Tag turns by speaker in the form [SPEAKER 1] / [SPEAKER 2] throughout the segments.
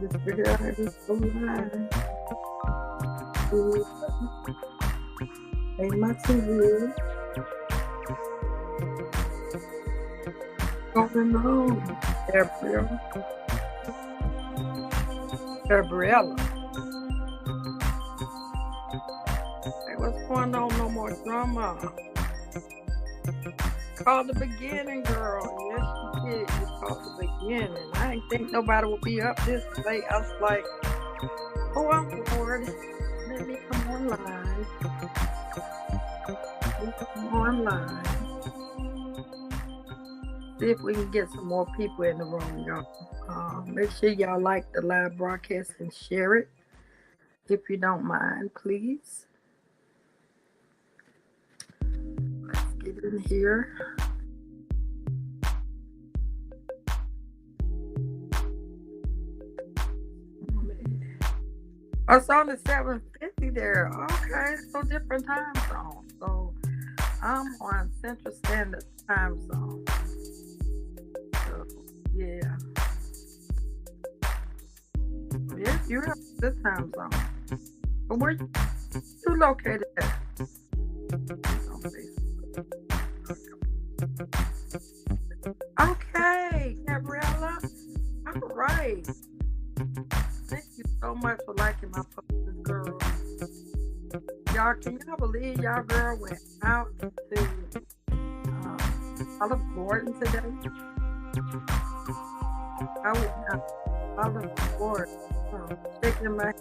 [SPEAKER 1] Just figure out how to go live. Hey, my TV. Going on, Gabriel. Gabriella. Hey, what's going on? No more drama. Call the beginning, girl. Yes, you did. You called the beginning. I didn't think nobody would be up this late. I was like, oh, I'm bored. Let me come online. Let me come online. See if we can get some more people in the room, y'all. Make sure y'all like the live broadcast and share it. If you don't mind, please. Let's get in here. Oh, it's on the 7:50 there. Okay, so different time zone. So I'm on Central Standard Time Zone. So yeah. Yeah, you're up to this time zone. But where you located at? Okay, Gabriella. All right. Thank you so much for liking my post, girl. Y'all, can y'all believe y'all girl went out to Olive Gordon today? I went out to Olive Gordon, shaking my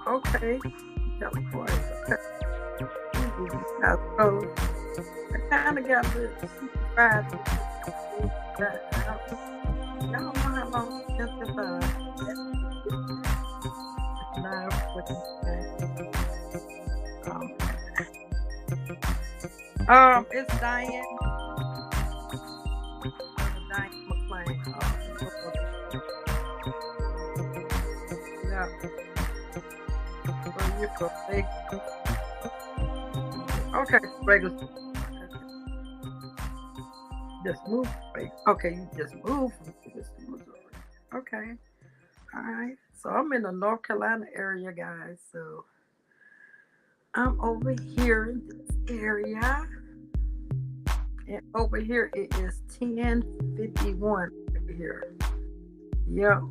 [SPEAKER 1] okay, California. Okay. So I kind of got a little surprised. Y'all know how long it's been it's Diane. Diane McClain. Yeah. So you go big. Okay, regular. Just move. Okay, you just move. Okay. All right. So I'm in the North Carolina area, guys. So I'm over here in this area. And over here it is 10:51 over here. Yo.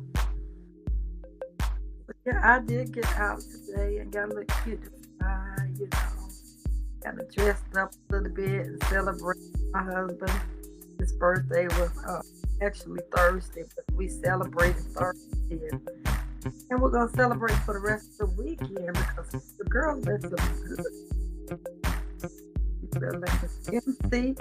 [SPEAKER 1] But yeah, I did get out today and got a little cute, you know. Kind of dressed up a little bit and celebrate my husband. His birthday was actually Thursday, but we celebrated Thursday. And we're going to celebrate for the rest of the weekend because the girls are so good. You feel like it's MCLEAN.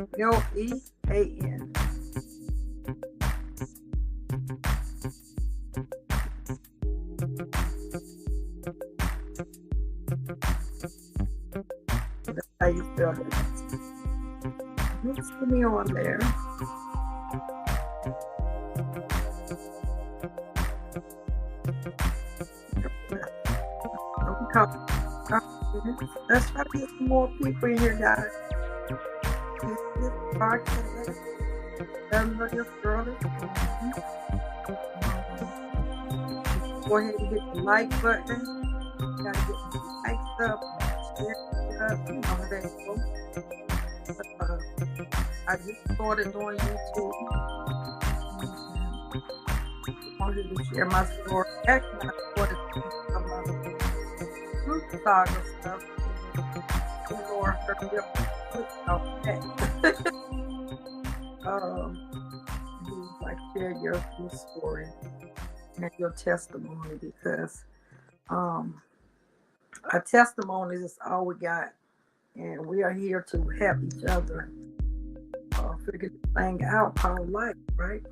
[SPEAKER 1] That's how you spell it. Let's get me on there. Let's try to get some more people in here, guys. This podcast, everybody else, girl. Go ahead and hit the like button. You gotta get the likes up, share it up, and all that. I just started doing YouTube. I wanted to share my story. Actually, I started doing some Fruit Saga stuff. Or like share your story and your testimony because our testimonies is all we got, and we are here to help each other figure this thing out called life, right?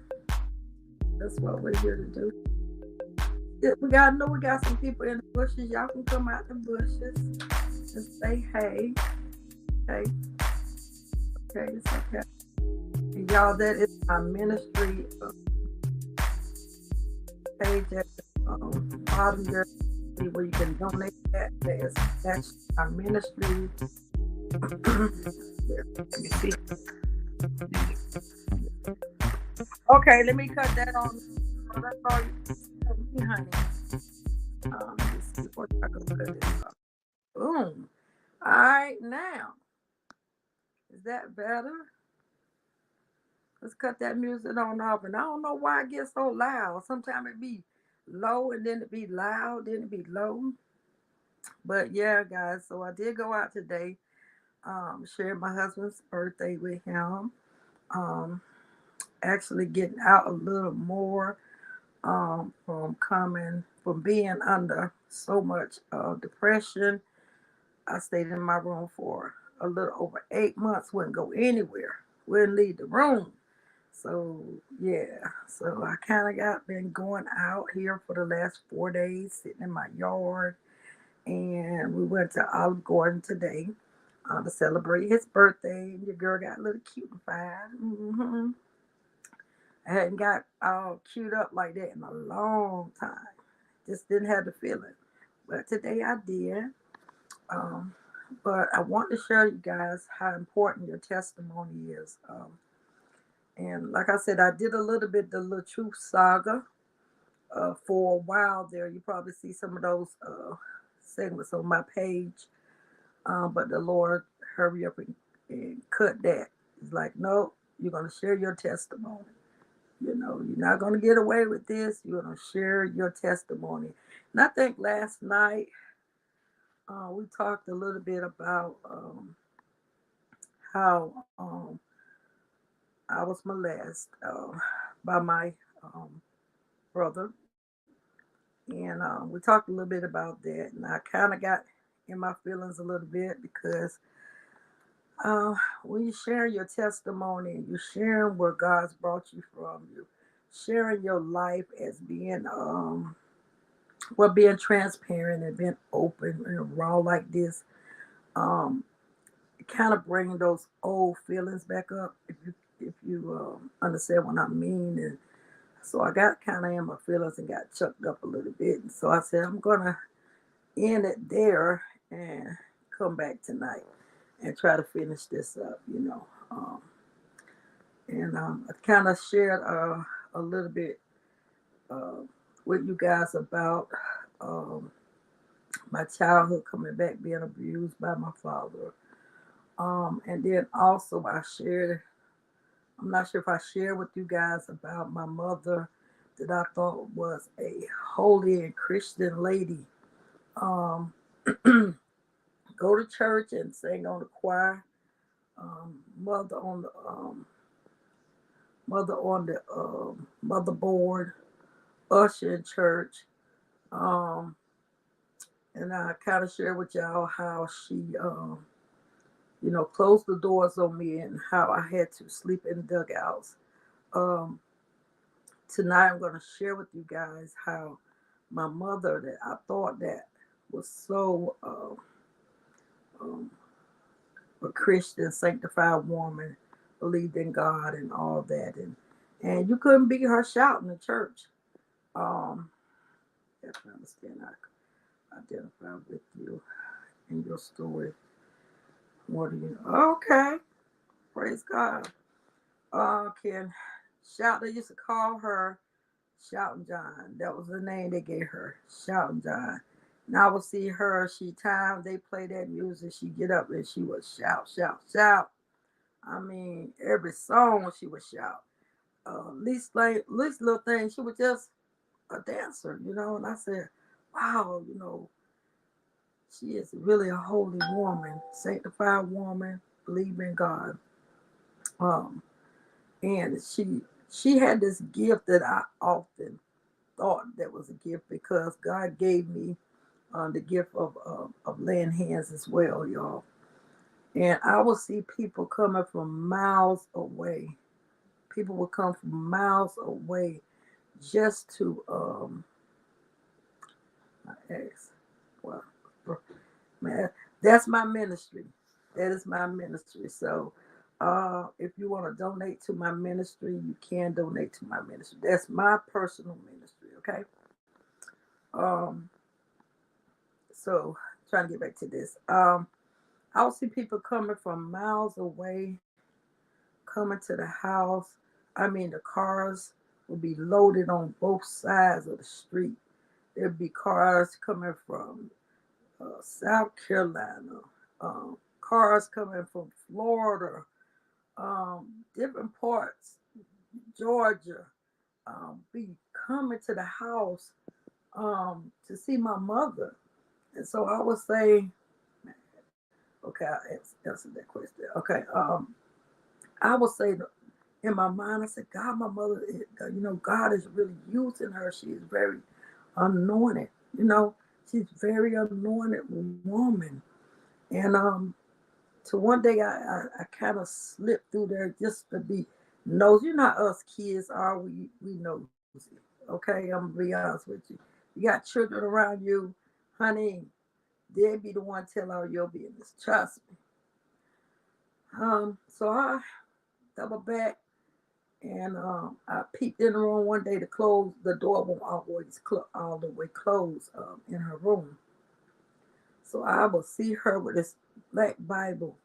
[SPEAKER 1] That's what we're here to do. We gotta know we got some people in the bushes. Y'all can come out the bushes and say hey. Okay. Okay, it's okay. And y'all, that is our ministry page at the bottom there where you can donate that. That's our ministry. There, let me see. Okay, let me cut that on. That's all you tell me, honey. Let's see what I can cut this off. Boom. All right, now is that better? Let's cut that music on off. And I don't know why it gets so loud. Sometimes it be low and then it be loud, then it be low. But yeah, guys. So I did go out today. Share my husband's birthday with him. Um, Actually getting out a little more from being under so much depression. I stayed in my room for a little over 8 months, wouldn't go anywhere, wouldn't leave the room. So yeah, so I kind of got been going out here for the last 4 days, sitting in my yard, and we went to Olive Garden today to celebrate his birthday. Your girl got a little cute and I hadn't got all queued up like that in a long time. Just didn't have the feeling. But today I did. Um, but I want to share you guys how important your testimony is. And like I said, I did a little bit the little truth saga for a while there. You probably see some of those segments on my page. But the Lord hurry up and cut that. He's like, no, you're going to share your testimony. You know, you're not going to get away with this. You're going to share your testimony. And I think last night we talked a little bit about how I was molested by my um, brother. And we talked a little bit about that. And I kind of got in my feelings a little bit because uh, when you share your testimony, you're sharing where God's brought you from, you sharing your life as being being transparent and being open and raw like this, um, kind of bring those old feelings back up. If you understand what I mean, and so I got kind of in my feelings and got chucked up a little bit, and so I said I'm gonna end it there and come back tonight and try to finish this up, and I kind of shared a little bit uh, with you guys about. Um, my childhood coming back being abused by my father. And then also I shared, I'm not sure if I shared with you guys about my mother that I thought was a holy and Christian lady. Um, Go to church and sing on the choir. Um, mother on the motherboard, usher in church. Um, and I kind of share with y'all how she closed the doors on me and how I had to sleep in dugouts. Um, Tonight I'm going to share with you guys how my mother, that I thought that was so um, a Christian, sanctified woman, believed in God and all that, and you couldn't beat her shouting in church. Um, if I understand, I identify with you in your story. What do you know? Okay, praise God. Can shout? They used to call her Shouting John. That was the name they gave her, Shouting John. And I would see her. She time they play that music, she get up and she would shout, shout, shout. I mean, every song she would shout. Least little thing, she was just a dancer. And I said, wow, she is really a holy woman, sanctified woman, believe in God. Um, and she had this gift that I often thought that was a gift because God gave me the gift of laying hands as well, y'all. And I would see people coming from miles away. People would come from miles away just to ask. Well, man, that's my ministry. That is my ministry. So if you want to donate to my ministry, you can donate to my ministry. That's my personal ministry. Okay. Um, so trying to get back to this. I'll see people coming from miles away, coming to the house. I mean, the cars would be loaded on both sides of the street. There'd be cars coming from South Carolina, cars coming from Florida, different parts, Georgia, be coming to the house to see my mother. And so I would say, okay, I answered that question. Okay, I would say in my mind, I said, God, my mother, God is really using her. She is very anointed, she's very anointed woman. And so one day I kind of slipped through there just to be nosy. You know how us kids are, we nosy. Okay, I'm gonna be honest with you. You got children around you, honey, they'll be the one tell all your business. Trust me. So I double back and I peeked in the room one day to close the door won't always all the way closed in her room. So I would see her with this black Bible,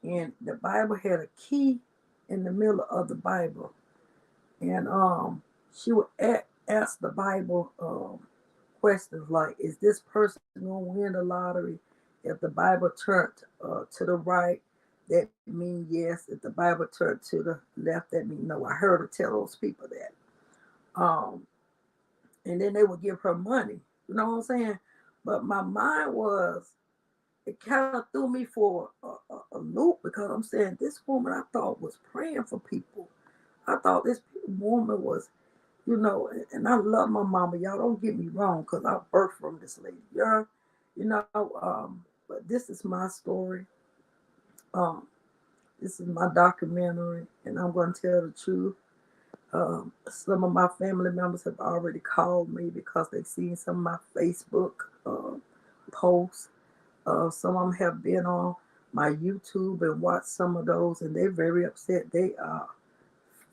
[SPEAKER 1] and the Bible had a key in the middle of the Bible, and she would ask the Bible questions like, "Is this person gonna win the lottery?" If the Bible turned to the right, that means yes. If the Bible turned to the left, that means no. I heard her tell those people that. Um, and then they would give her money. You know what I'm saying? But my mind was, it kind of threw me for a loop because I'm saying this woman I thought was praying for people. I thought this woman was, and I love my mama. Y'all don't get me wrong because I birthed from this lady. Yeah, you know, but this is my story. Um, this is my documentary, and I'm going to tell the truth. Some of my family members have already called me because they've seen some of my Facebook posts. Some of them have been on my YouTube and watched some of those, and they're very upset. They are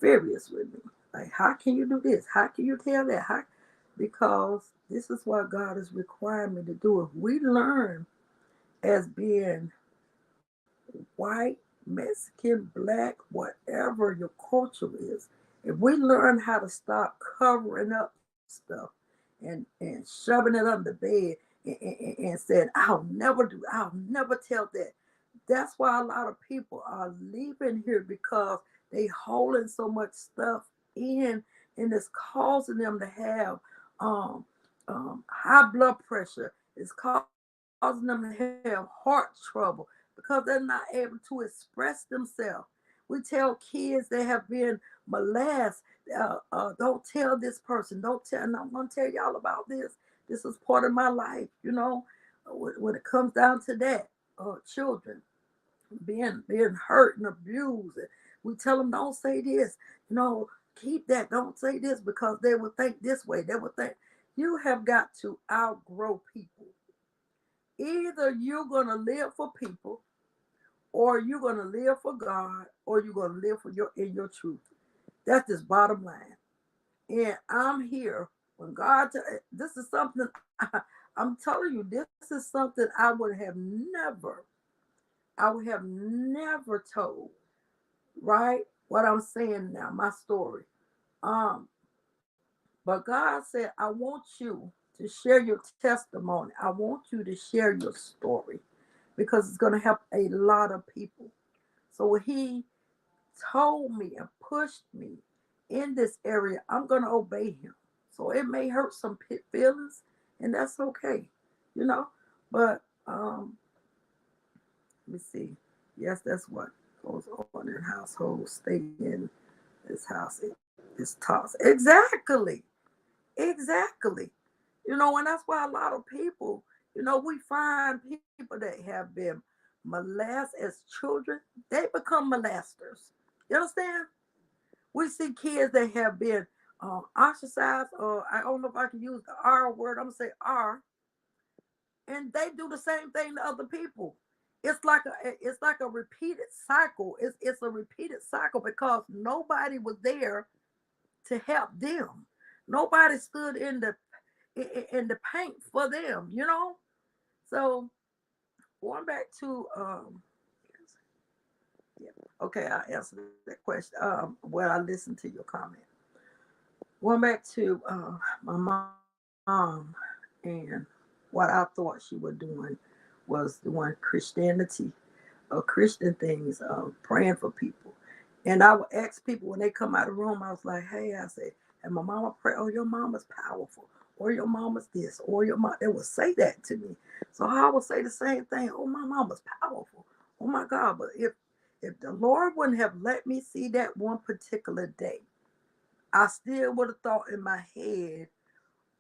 [SPEAKER 1] furious with me. Like, how can you do this? How can you tell that? Because this is what God is requiring me to do. If we learn as being white, Mexican, black, whatever your culture is, if we learn how to stop covering up stuff and shoving it under the bed and said, I'll never tell that. That's why a lot of people are leaving here because they holding so much stuff in and it's causing them to have high blood pressure. It's causing them to have heart trouble because they're not able to express themselves. We tell kids they have been molested. Don't tell this person. Don't tell. And I'm going to tell y'all about this. This is part of my life, when it comes down to that, children being hurt and abused. We tell them, don't say this, keep that, don't say this because they will think this way. They will think you have got to outgrow people. Either you're going to live for people or you're going to live for God or you're going to live for your truth. That's just bottom line. And I'm here when God, this is something I'm telling you, this is something I would have never told, right? What I'm saying now, my story. Um, but God said, I want you to share your testimony. I want you to share your story because it's going to help a lot of people. So he told me and pushed me in this area. I'm going to obey him. So it may hurt some feelings, and that's okay, you know. But let me see. Yes, that's what goes on in households. Stay in this house. It's toxic. Exactly. Exactly. And that's why a lot of people, we find people that have been molested as children, they become molesters. You understand? We see kids that have been ostracized, or I don't know if I can use the R word, I'm going to say R, and they do the same thing to other people. It's like a repeated cycle. It's a repeated cycle because nobody was there to help them. Nobody stood in the paint for them. So going back to Yeah. Okay, I answered that question. Well, I listened to your comment. Went back to my mom, and what I thought she was doing was doing Christianity or Christian things, praying for people. And I would ask people when they come out of the room, I was like, hey, I said, and my mama pray, oh, your mama's powerful, or your mama's this, or your mom, they would say that to me. So I would say the same thing, oh, my mama's powerful. Oh my God. But if the Lord wouldn't have let me see that one particular day, I still would have thought in my head,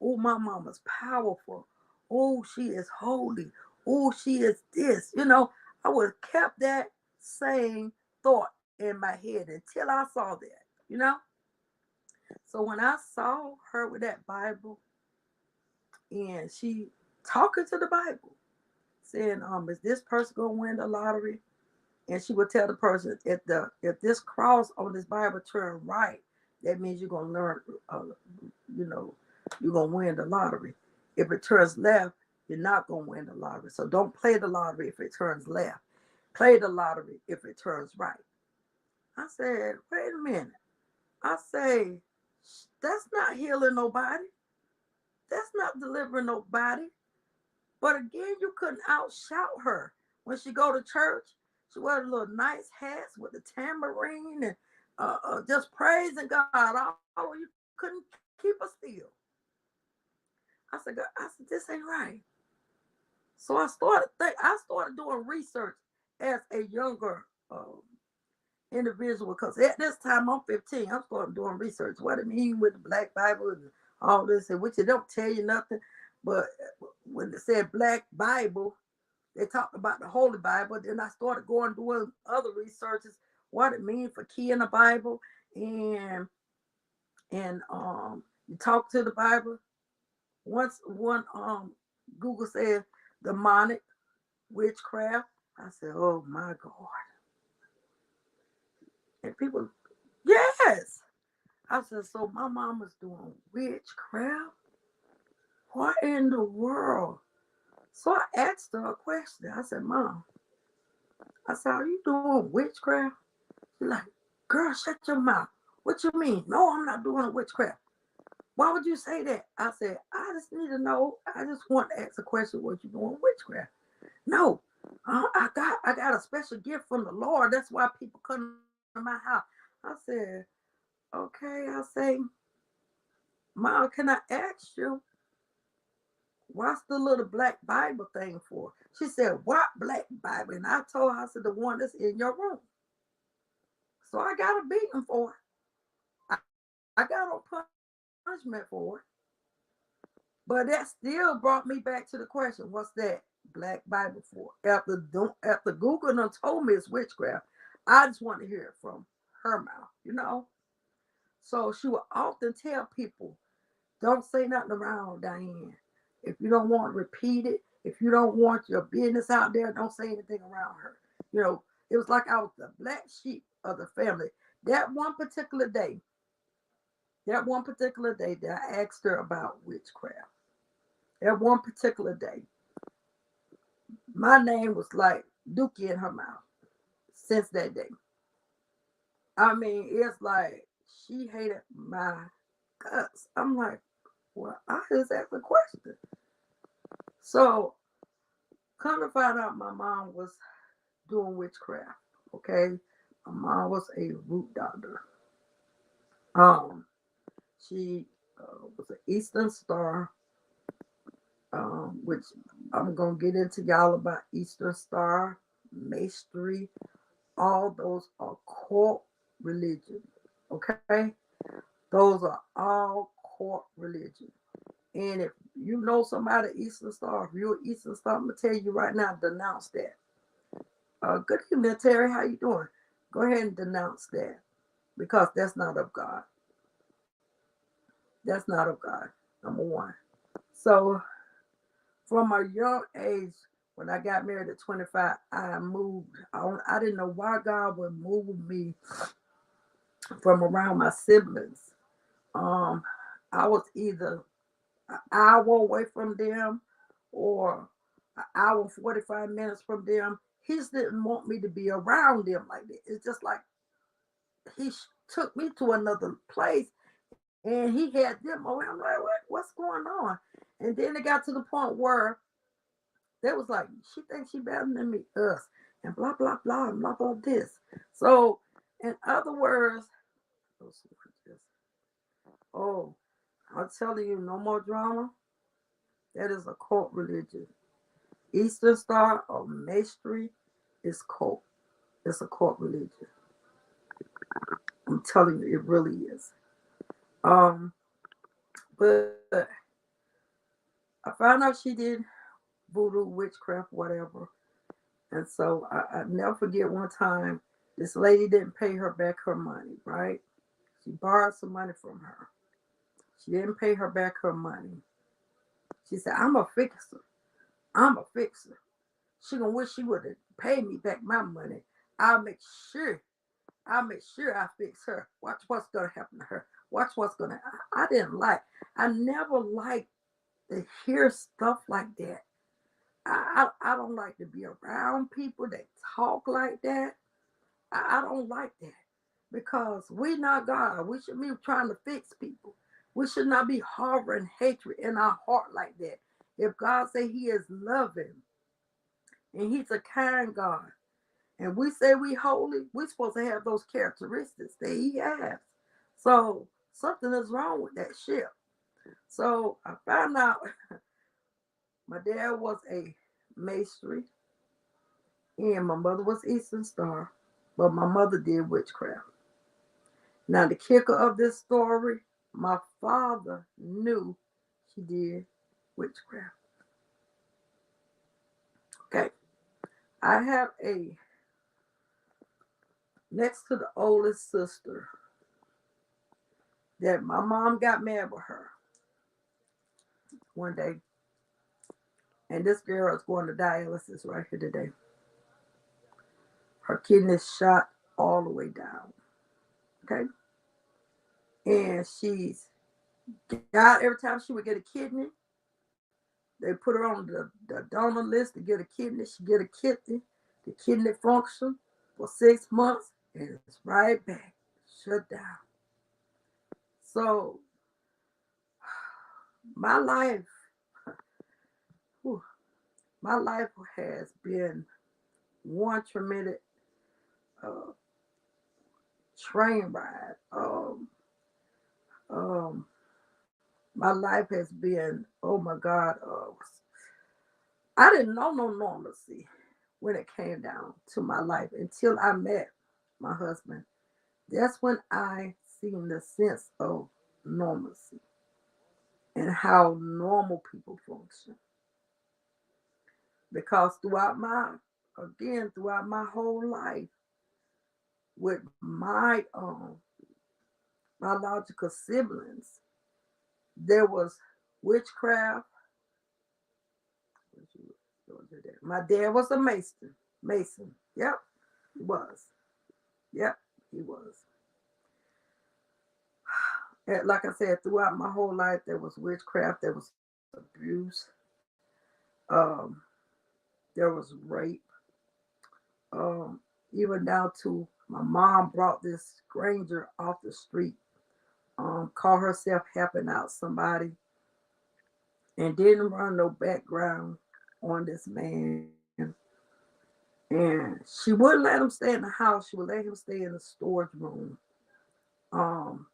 [SPEAKER 1] oh, my mama's powerful. Oh, she is holy. Oh, she is this. I would have kept that same thought in my head until I saw that, you know? So when I saw her with that Bible and she talking to the Bible, saying, is this person gonna win the lottery? And she would tell the person, if this cross on this Bible turn right, that means you're gonna learn, you know, you're gonna win the lottery. If it turns left, you're not gonna win the lottery. So don't play the lottery if it turns left. Play the lottery if it turns right. I said, wait a minute. I say, that's not healing nobody. That's not delivering nobody. But again, you couldn't outshout her. When she go to church, she wear little nice hats with the tambourine and just praising God. Oh, you couldn't keep her still. I said, this ain't right. So I started doing research as a younger individual because at this time I'm 15. I'm starting doing research. What it mean with the Black Bible and all this, and which it don't tell you nothing. But when they said Black Bible, they talked about the Holy Bible. Then I started going doing other researches, what it means for key in the Bible, and you talk to the Bible. Once one Google said demonic witchcraft, I said, oh my God. And people, yes. I said, so my mama's doing witchcraft? What in the world? So I asked her a question. I said, Mom, I said, are you doing witchcraft? She's like, girl, shut your mouth. What you mean? No, I'm not doing witchcraft. Why would you say that? I said, I just need to know. I just want to ask a question. What you doing witchcraft? No, I got a special gift from the Lord. That's why people come to my house. I said, okay. I say, Mom, can I ask you, what's the little Black Bible thing for? She said, what Black Bible? And I told her, I said, the one that's in your room. So I got a beating for it. I got a punishment for it. But that still brought me back to the question, what's that Black Bible for? After Google done told me it's witchcraft, I just want to hear it from her mouth. So she would often tell people, don't say nothing around Diane. If you don't want to repeat it, if you don't want your business out there, don't say anything around her. It was like I was the black sheep of the family. That one particular day, that one particular day that I asked her about witchcraft, that one particular day, my name was like Dookie in her mouth since that day. I mean, it's like she hated my guts. I'm like, well, I just asked a question. So come to find out, my mom was doing witchcraft. Okay, my mom was a root doctor. Um, she was an Eastern Star, which I'm gonna get into y'all about Eastern Star, Masonry. All those are cult religion. Okay, those are all cult religion. And if you know somebody Eastern Star, if you're Eastern Star, I'm gonna tell you right now, denounce that. Good evening, Terry. How you doing? Go ahead and denounce that because that's not of God. That's not of God. Number one. So from a young age, when I got married at 25, I moved. I didn't know why God would move me from around my siblings. Um, I was either an hour away from them or an hour 45 minutes from them. he just didn't want me to be around them like that. It's just like he took me to another place and he had them over. I'm like, what's going on? And then it got to the point where they was like, she thinks she better than me, us, and blah blah blah and blah blah this. So, in other words, oh, I'm telling you, no more drama. That is a cult religion. Eastern Star or Maestry is cult. It's a cult religion. I'm telling you, it really is. But I found out she did voodoo, witchcraft, whatever. And so I never forget one time this lady didn't pay her back her money, right? She borrowed some money from her. She didn't pay her back her money. She said, I'm a fixer. I'm a fixer. She gonna wish she would have paid me back my money. I'll make sure. I'll make sure I fix her. Watch what's gonna happen to her. Watch what's gonna. I didn't like. I never liked to hear stuff like that. I don't like to be around people that talk like that. I don't like that because we're not God. We should be trying to fix people. We should not be harboring hatred in our heart like that. If God say He is loving and He's a kind God, and we say we holy, we're supposed to have those characteristics that He has. So something is wrong with that ship. So I found out my dad was a Maestry and my mother was Eastern Star, but my mother did witchcraft. Now the kicker of this story, my father knew she did witchcraft. Okay. I have a next to the oldest sister that my mom got mad with her one day. And this girl is going to dialysis right here today. Her kidneys shot all the way down. Okay. And she's got every time she would get a kidney, they put her on the donor list to get a kidney. She get a kidney, the kidney function for 6 months, and it's right back, shut down. So my life, my life has been one tremendous train ride. Um, my life has been, oh my God, I didn't know no normalcy when it came down to my life until I met my husband. That's when I seen the sense of normalcy and how normal people function. Because throughout my whole life, with my biological siblings, there was witchcraft. My dad was a mason. Mason. Yep, he was. Yep, he was. And like I said, throughout my whole life, there was witchcraft, there was abuse, um, there was rape, um, even down to my mom brought this stranger off the street, called herself helping out somebody, and didn't run no background on this man. And she wouldn't let him stay in the house. She would let him stay in the storage room. Um,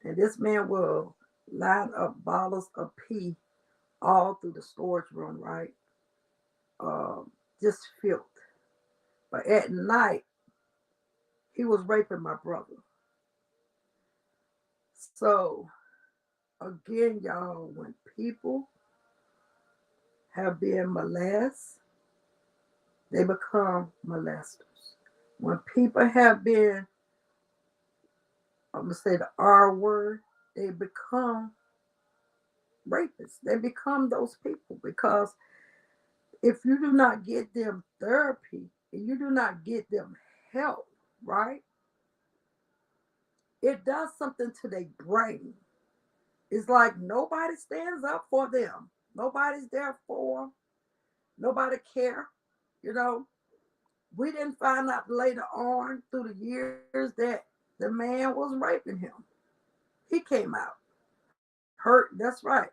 [SPEAKER 1] and this man will line up bottles of pee all through the storage room, right? Just filth. But at night, he was raping my brother. So, again, y'all, when people have been molested, they become molesters. When people have been, I'm going to say the R word, they become rapists. They become those people because if you do not get them therapy and you do not get them help, right, it does something to their brain. It's like nobody stands up for them. Nobody's there for them. Nobody care, you know. We didn't find out later on through the years that the man was raping him. He came out hurt. That's right.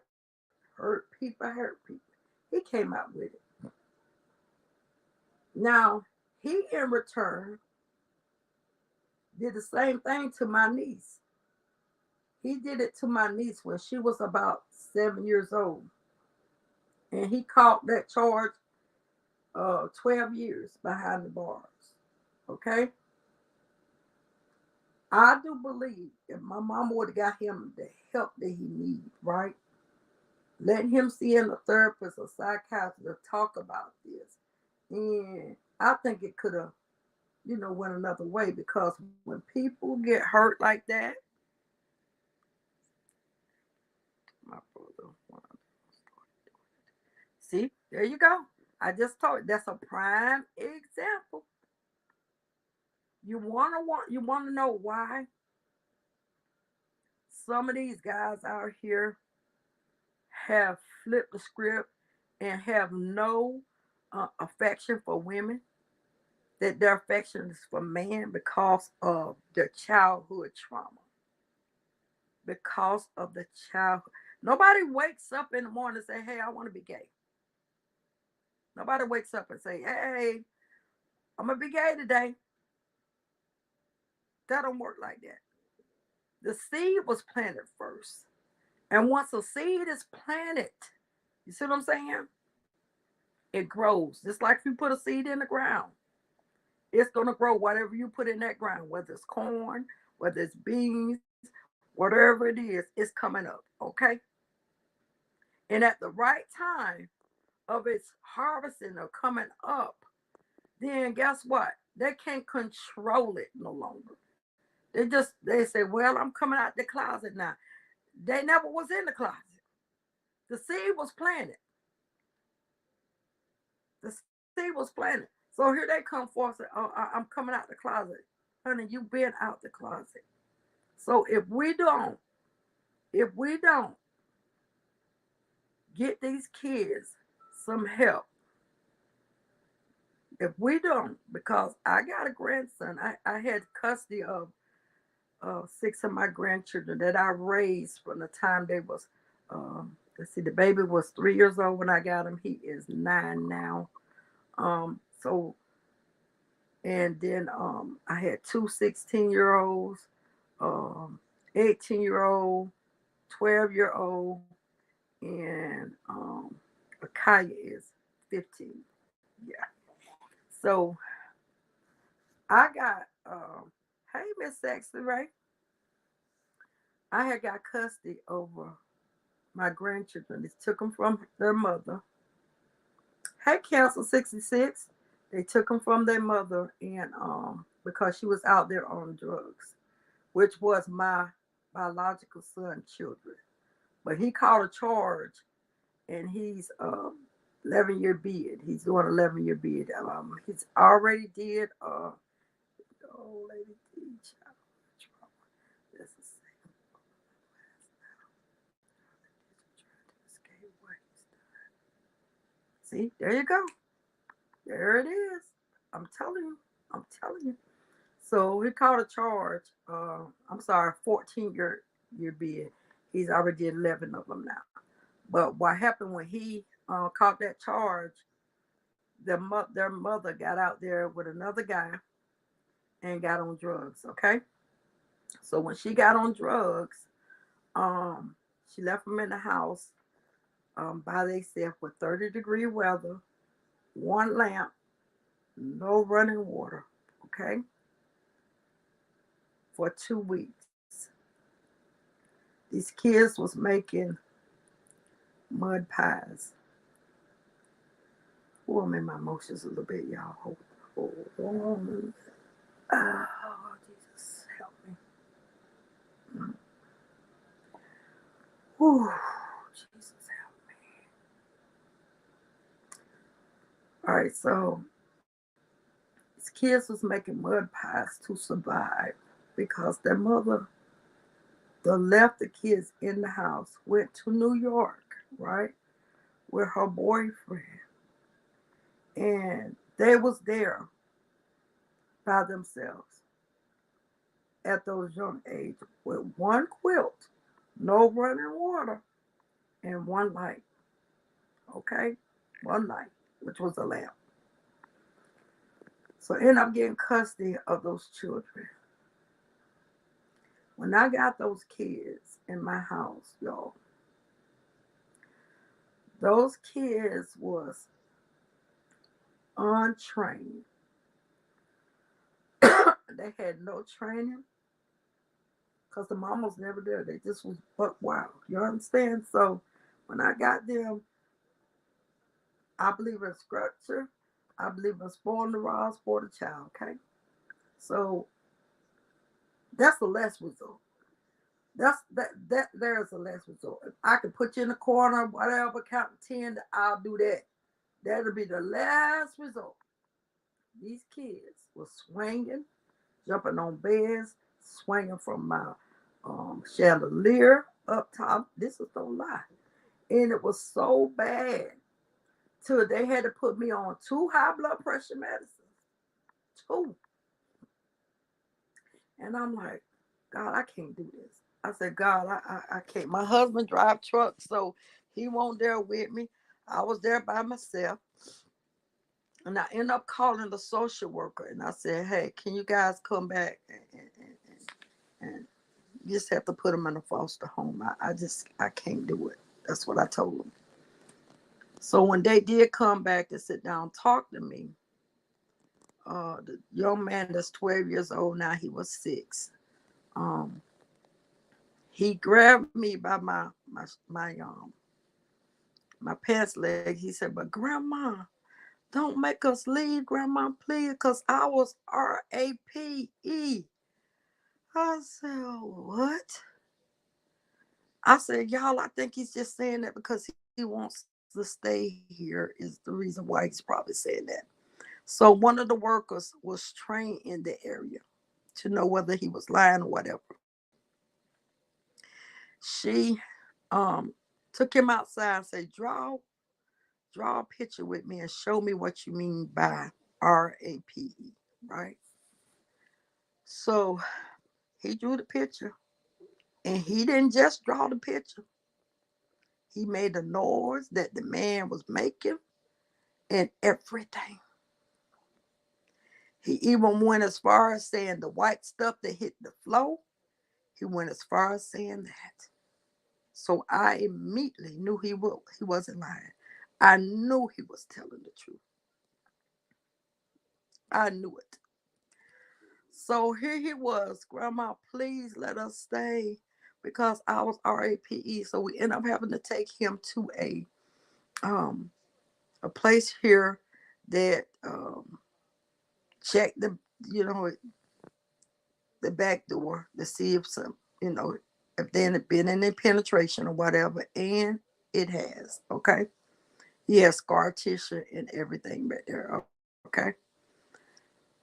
[SPEAKER 1] Hurt people, hurt people. He came out with it. Now, he in return did the same thing to my niece. He did it to my niece when she was about 7 years old. And he caught that charge 12 years behind the bars. Okay? I do believe if my mama would have got him the help that he needed, right? Letting him see in a therapist or psychiatrist to talk about this. And I think it could have, went another way, because when people get hurt like that, my brother, see, there you go. I just told you that's a prime example. You wanna know why some of these guys out here have flipped the script and have no affection for women? That their affection is for men because of their childhood trauma. Because of the childhood. Nobody wakes up in the morning and say, hey, I want to be gay. Nobody wakes up and say, hey, I'm going to be gay today. That don't work like that. The seed was planted first. And once a seed is planted, you see what I'm saying? It grows. Just like if you put a seed in the ground. It's going to grow whatever you put in that ground, whether it's corn, whether it's beans, whatever it is, it's coming up, okay? And at the right time of its harvesting or coming up, then guess what? They can't control it no longer. They say, well, I'm coming out the closet now. They never was in the closet. The seed was planted. The seed was planted. So here they come forth and say, oh, I'm coming out the closet. Honey, you've been out the closet. So if we don't get these kids some help, if we don't, because I got a grandson, I had custody of 6 of my grandchildren that I raised from the time they was, let's see, the baby was 3 years old when I got him. He is 9 now. So, and then I had 2 16-year-olds, 18-year-old, 12-year-old, and Akaya is 15. Yeah. So I got, hey, Miss Sexy Ray, I had got custody over my grandchildren. They took them from their mother. Hey, Council 66, they took them from their mother, and because she was out there on drugs, which was my biological son children. But he caught a charge, and he's 11-year bid. He's doing 11-year bid. He's already did old lady child trauma. That's the same. See, there you go. There it is. I'm telling you. I'm telling you. So he caught a charge. I'm sorry, 14-year bid. He's already did 11 of them now. But what happened when he caught that charge? Their mother got out there with another guy and got on drugs. Okay, so when she got on drugs, she left them in the house by themselves with 30-degree weather, one lamp, no running water. Okay, for 2 weeks. These kids was making mud pies. Oh, I'm in my emotions a little bit, y'all. Hold on. Oh, Jesus, help me. Oh, Jesus, help me. All right, so these kids was making mud pies to survive because their mother left the kids in the house, went to New York, right, with her boyfriend. And they was there by themselves at those young ages with one quilt, no running water, and one light. Okay? One light, which was a lamp. So I ended up getting custody of those children. When I got those kids in my house, y'all, those kids was untrained. They had no training because the mom was never there. They just was buck wild. You understand? So when I got them, I believe in structure. I believe in spoiling the rod, spoil the child. Okay, so that's the last result. That there's a last resort. If I can put you in the corner, whatever, count to 10, I'll do that. That'll be the last resort. These kids were swinging, jumping on beds, swinging from my chandelier up top. This is no lie. And it was so bad till they had to put me on 2 high blood pressure medicines. 2. And I'm like, God, I can't do this. I said, God, I can't. My husband drive trucks, so he won't there with me. I was there by myself. And I ended up calling the social worker and I said, hey, can you guys come back and you just have to put them in a foster home. I can't do it. That's what I told them. So when they did come back to sit down and talk to me, the young man that's 12 years old now, he was 6. He grabbed me by my pants leg. He said, but Grandma, don't make us leave, Grandma, please, because I was RAPE. I said, what? I said, y'all, I think he's just saying that because he wants to stay here is the reason why he's probably saying that. So one of the workers was trained in the area to know whether he was lying or whatever. She took him outside and said, draw a picture with me and show me what you mean by RAPE, right? So he drew the picture and he didn't just draw the picture. He made the noise that the man was making and everything. He even went as far as saying the white stuff that hit the floor. He went as far as saying that. So I immediately knew he wasn't lying. I knew he was telling the truth. I knew it. So here he was, Grandma, please let us stay because I was RAPE. So we ended up having to take him to a place here that checked the back door to see if if they had been any penetration or whatever, and it has. Okay, he has scar tissue and everything back there. Okay,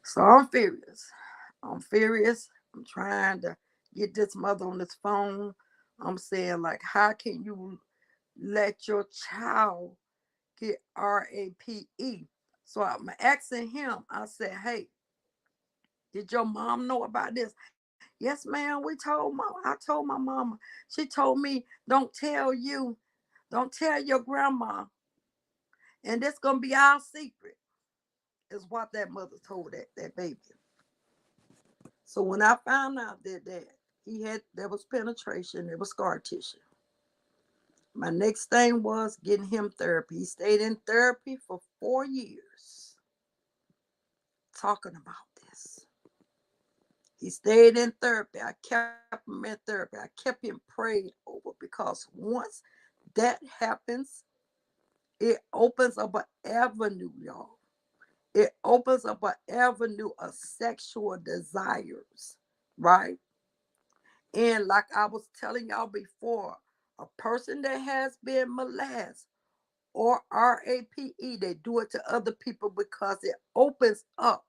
[SPEAKER 1] so I'm furious. I'm trying to get this mother on this phone. I'm saying, like, how can you let your child get RAPE? So I'm asking him, I said, hey, did your mom know about this? Yes, ma'am. I told my mama. She told me, don't tell your grandma. And this gonna be our secret, is what that mother told that baby. So when I found out that there was penetration, there was scar tissue. My next thing was getting him therapy. He stayed in therapy for 4 years talking about this. He stayed in therapy. I kept him in therapy. I kept him prayed over because once that happens, it opens up an avenue, y'all. It opens up an avenue of sexual desires, right? And like I was telling y'all before, a person that has been molested or RAPE, they do it to other people because it opens up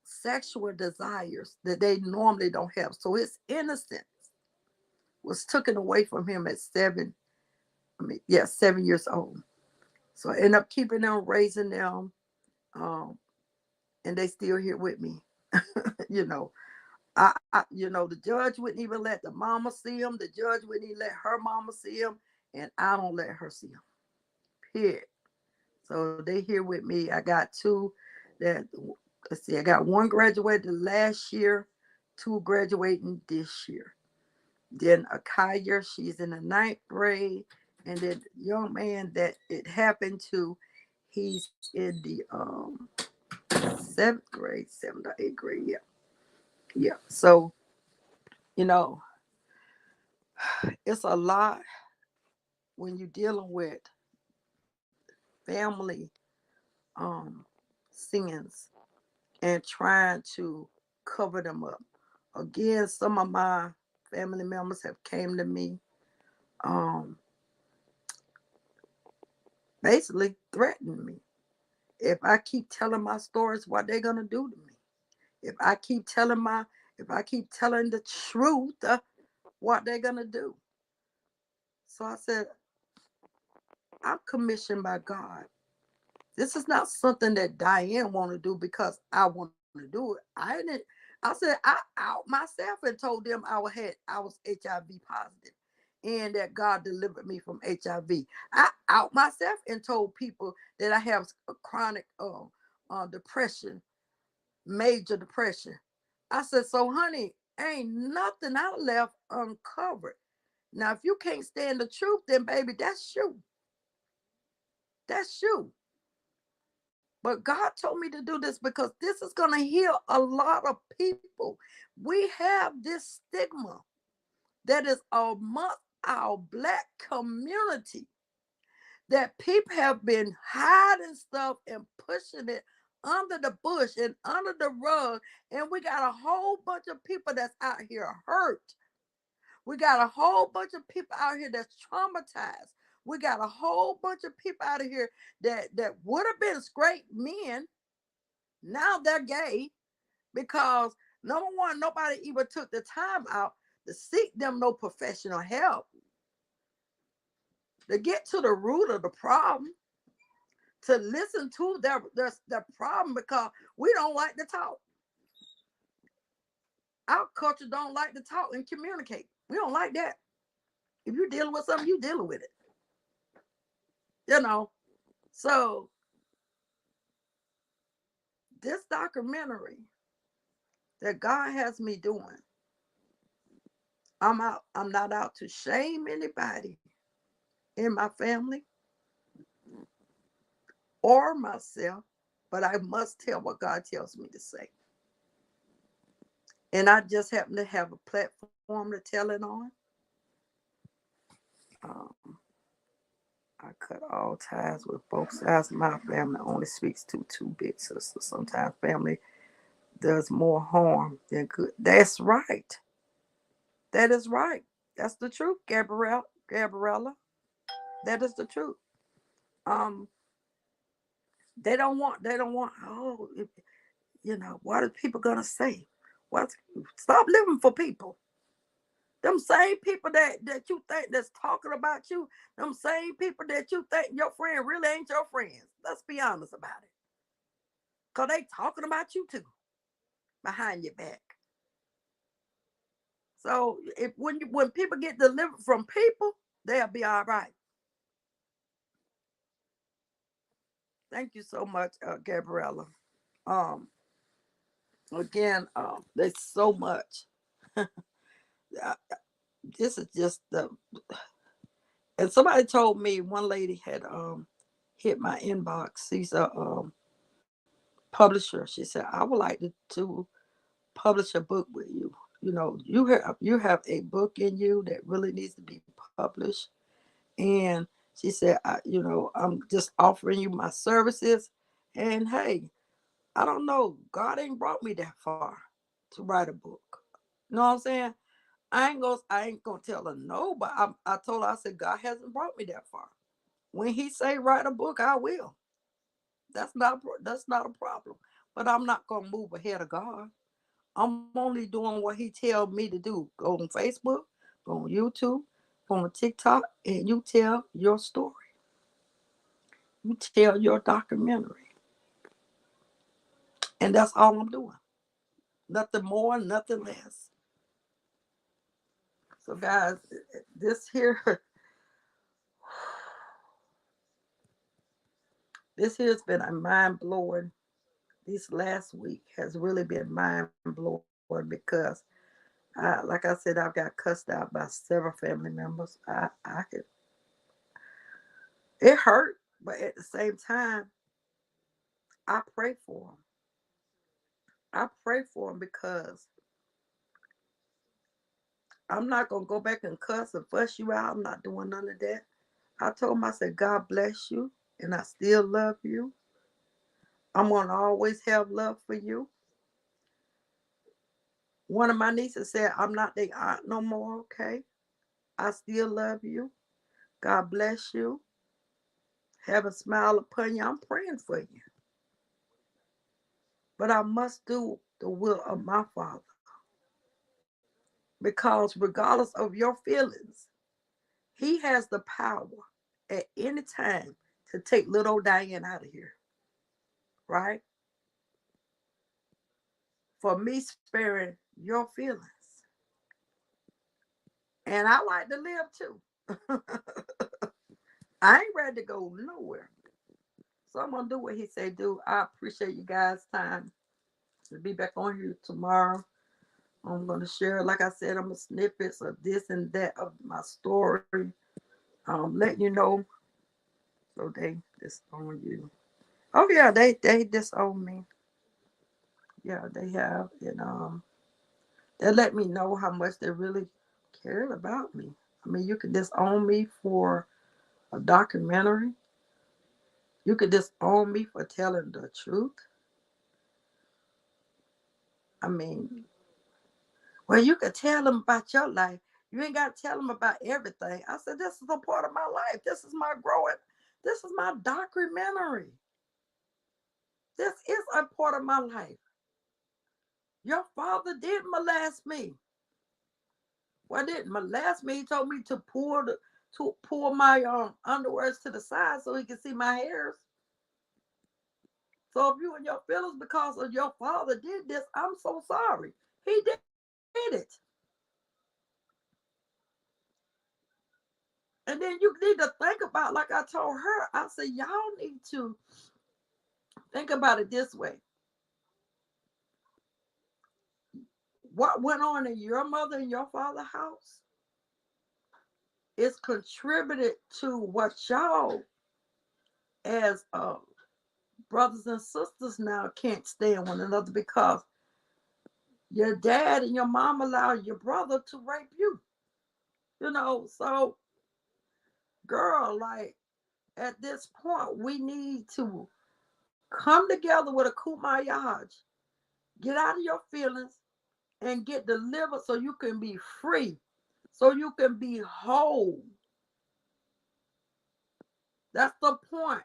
[SPEAKER 1] sexual desires that they normally don't have. So his innocence was taken away from him at 7 years old. So I ended up keeping them, raising them. Um, and they still here with me. you know, the judge wouldn't even let the mama see him. The judge wouldn't even let her mama see him, and I don't let her see him. Period. So they here with me. I got two that, let's see, I got one graduated last year, two graduating this year. Then Akaya, she's in the ninth grade, and then the young man that it happened to, he's in the seventh grade, seventh or eighth grade. Yeah, yeah. So you know, it's a lot when you're dealing with family um sins and trying to cover them up. Again, some of my family members have came to me, um, basically threatening me. If I keep telling my stories, what they're gonna do to me? If I keep telling the truth, what they're gonna do? So I said, I'm commissioned by God. This is not something that Diane want to do because I want to do it. I didn't. I said I out myself and told them I was HIV positive, and that God delivered me from HIV. I out myself and told people that I have a chronic depression, major depression. I said, so honey, ain't nothing I left uncovered. Now, if you can't stand the truth, then baby, that's you. That's you. But God told me to do this because this is going to heal a lot of people. We have this stigma that is amongst our Black community, that people have been hiding stuff and pushing it under the bush and under the rug. And we got a whole bunch of people that's out here hurt. We got a whole bunch of people out here that's traumatized. We got a whole bunch of people out of here that would have been straight men. Now they're gay because number one, nobody even took the time out to seek them no professional help, to get to the root of the problem, to listen to their problem, because we don't like to talk. Our culture don't like to talk and communicate. We don't like that. If you're dealing with something, you're dealing with it. So this documentary that God has me doing, I'm not out to shame anybody in my family or myself, but I must tell what God tells me to say. And I just happen to have a platform to tell it on. Um, I cut all ties with both sides. My family only speaks to two big sisters. Sometimes family does more harm than good. That's right. That is right. That's the truth, Gabriella. That is the truth. Um, they don't want, what are people gonna say? What Stop living for people. Them same people that you think that's talking about you, them same people that you think your friend really ain't your friends. Let's be honest about it. Cause they talking about you too behind your back. So when people get delivered from people, they'll be all right. Thank you so much, Gabriella. Um, Again, there's so much. Uh, this is just the. And somebody told me, one lady had hit my inbox. She's a publisher. She said, I would like to publish a book with you. You have a book in you that really needs to be published. And she said, I'm just offering you my services. And hey, I don't know, God ain't brought me that far to write a book. You know what I'm saying? I ain't gonna tell her no, but I told her, I said, God hasn't brought me that far. When he say write a book, I will. That's not a problem. But I'm not gonna move ahead of God. I'm only doing what he tells me to do. Go on Facebook, go on YouTube, go on TikTok, and you tell your story. You tell your documentary. And that's all I'm doing. Nothing more, nothing less. So guys, this here, this here's been a mind blowing. This last week has really been mind blowing because like I said, I've got cussed out by several family members. I could, it hurt, but at the same time, I pray for them. I pray for them because I'm not gonna go back and cuss and fuss you out. I'm not doing none of that. I told him, I said, God bless you, and I still love you. I'm gonna always have love for you. One of my nieces said, I'm not their aunt no more, okay? I still love you. God bless you. Have a smile upon you. I'm praying for you. But I must do the will of my Father. Because regardless of your feelings, He has the power at any time to take little Diane out of here, right? For me sparing your feelings. And I like to live too. I ain't ready to go nowhere. So I'm gonna do what he say do. I appreciate you guys' time to be back on here tomorrow. I'm gonna share, like I said, I'm a snippets of this and that of my story. Letting you know. So they disown you. Oh yeah, they disown me. Yeah, they have, and they let me know how much they really cared about me. I mean, you could disown me for a documentary. You could disown me for telling the truth. I mean, well, you could tell them about your life. You ain't got to tell them about everything. I said, this is a part of my life. This is my growing. This is my documentary. This is a part of my life. Your father did molest me. Well, didn't molest me. He told me to pull my underwears to the side so he could see my hairs. So if you and your feelings because of your father did this, I'm so sorry. He did it. And then you need to think about, like I told her, I said, y'all need to think about it this way. What went on in your mother and your father's house is contributed to what y'all as brothers and sisters now can't stand one another because your dad and your mom allowed your brother to rape you. So girl, like at this point, we need to come together with a kumayaj, get out of your feelings, and get delivered so you can be free, so you can be whole. That's the point.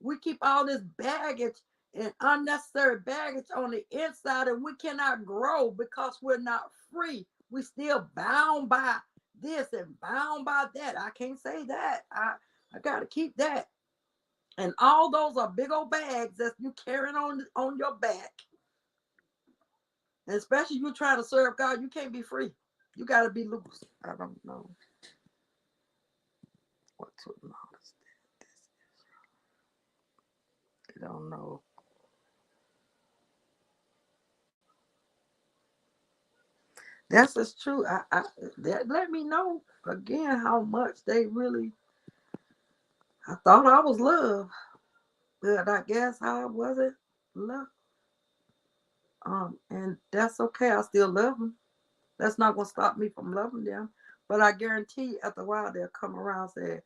[SPEAKER 1] We keep all this baggage and unnecessary baggage on the inside, and we cannot grow because we're not free. We still bound by this and bound by that. I can't say that. I gotta keep that. And all those are big old bags that you carrying on your back. And especially you trying to serve God, you can't be free. You gotta be loose. I don't know what to understand. I don't know. That's just true. That let me know again how much they really. I thought I was loved, but I guess I wasn't loved. And that's okay. I still love them. That's not gonna stop me from loving them. But I guarantee you, after a while, they'll come around and say,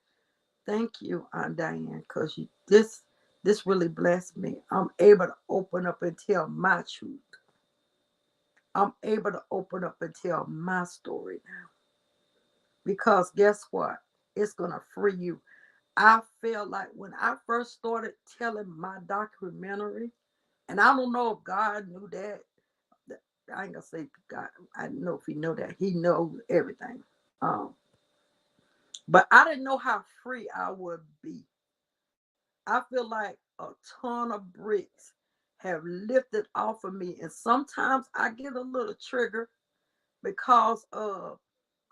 [SPEAKER 1] "Thank you, Aunt Diane, because this really blessed me. I'm able to open up and tell my truth. I'm able to open up and tell my story now. Because guess what? It's gonna free you. I felt like when I first started telling my documentary, and I don't know if God knew that. I ain't gonna say God. I don't know if He know that. He knows everything. But I didn't know how free I would be. I feel like a ton of bricks have lifted off of me. And sometimes I get a little triggered because of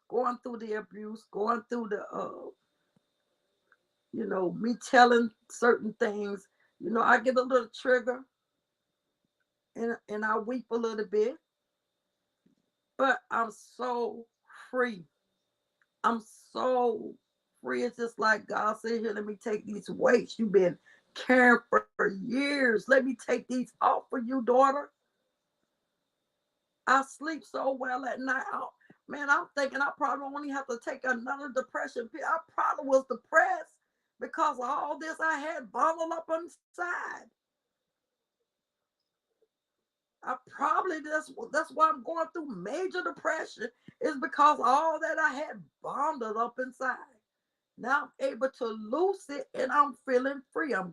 [SPEAKER 1] going through the abuse, going through the me telling certain things. I get a little trigger and I weep a little bit, but I'm so free. I'm so free. It's just like God said, here, let me take these weights you've been carrying for years. Let me take these off for you, daughter. I sleep so well at night. Man, I'm thinking I probably only have to take another depression pill. I probably was depressed because of all this I had bottled up inside. I probably that's why I'm going through major depression, is because all that I had bonded up inside. Now I'm able to loose it and I'm feeling free. I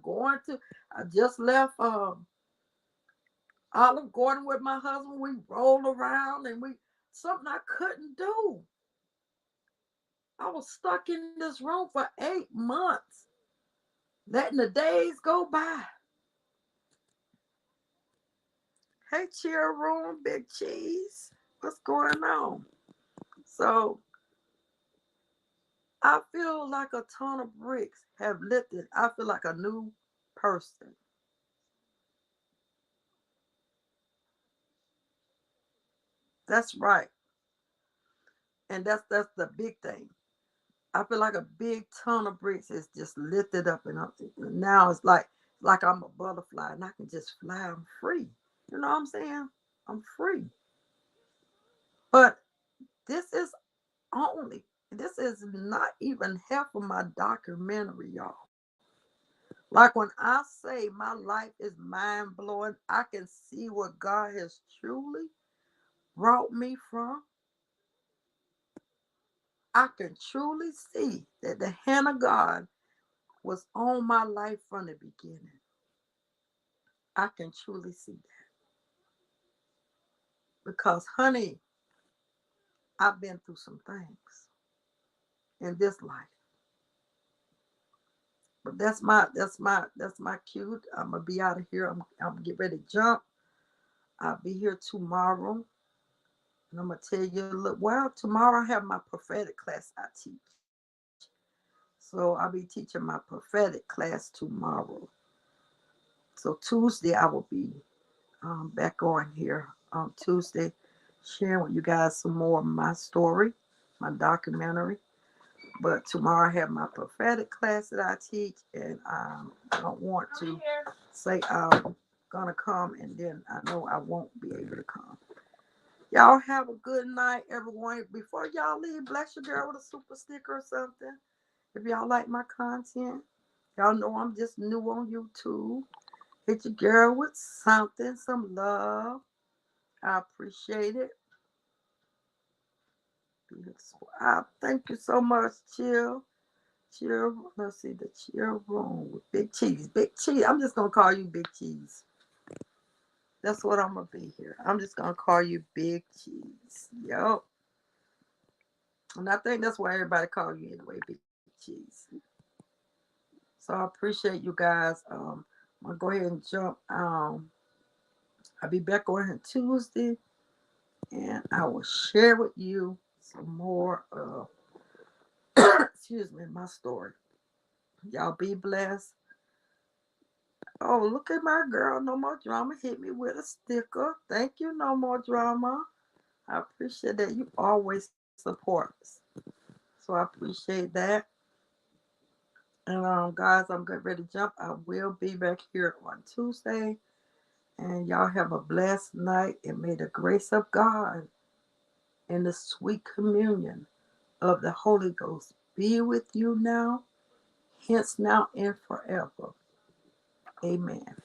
[SPEAKER 1] just left Olive Garden with my husband. We rolled around and something I couldn't do. I was stuck in this room for 8 months, letting the days go by. Hey, cheer room, Big Cheese. What's going on? So I feel like a ton of bricks have lifted. I feel like a new person. That's right. And that's the big thing. I feel like a big ton of bricks is just lifted up and up. Now it's like I'm a butterfly and I can just fly. I'm free. You know what I'm saying? I'm free. But this is this is not even half of my documentary, y'all. Like when I say my life is mind blowing, I can see what God has truly brought me from. I can truly see that the hand of God was on my life from the beginning. I can truly see that because, honey, I've been through some things in this life. But that's my cue. I'm gonna be out of here. I'm gonna get ready to jump. I'll be here tomorrow. And I'm gonna tell you, look, well, tomorrow I have my prophetic class I teach. So I'll be teaching my prophetic class tomorrow. So Tuesday I will be back on here on Tuesday, sharing with you guys some more of my story, my documentary. But tomorrow I have my prophetic class that I teach, and I don't want to say I'm gonna come and then I know I won't be able to come. Y'all have a good night, everyone. Before y'all leave, bless your girl with a super sticker or something. If y'all like my content, y'all know I'm just new on YouTube. Hit your girl with something, some love. I appreciate it. Thank you so much, Chill. Chill, let's see, the chill room with Big Cheese. Big Cheese. I'm just gonna call you Big Cheese. That's what I'm gonna be here. I'm just gonna call you Big Cheese. Yo. And I think that's why everybody call you anyway, Big Cheese. So I appreciate you guys. I'm gonna go ahead and jump. I'll be back on Tuesday, and I will share with you some more of excuse me, my story. Y'all be blessed. Oh, look at my girl. No More Drama hit me with a sticker. Thank you, No More Drama. I appreciate that. You always support us. So I appreciate that. And guys, I'm getting ready to jump. I will be back here on Tuesday. And y'all have a blessed night. And may the grace of God and the sweet communion of the Holy Ghost be with you now, hence now and forever. Amen.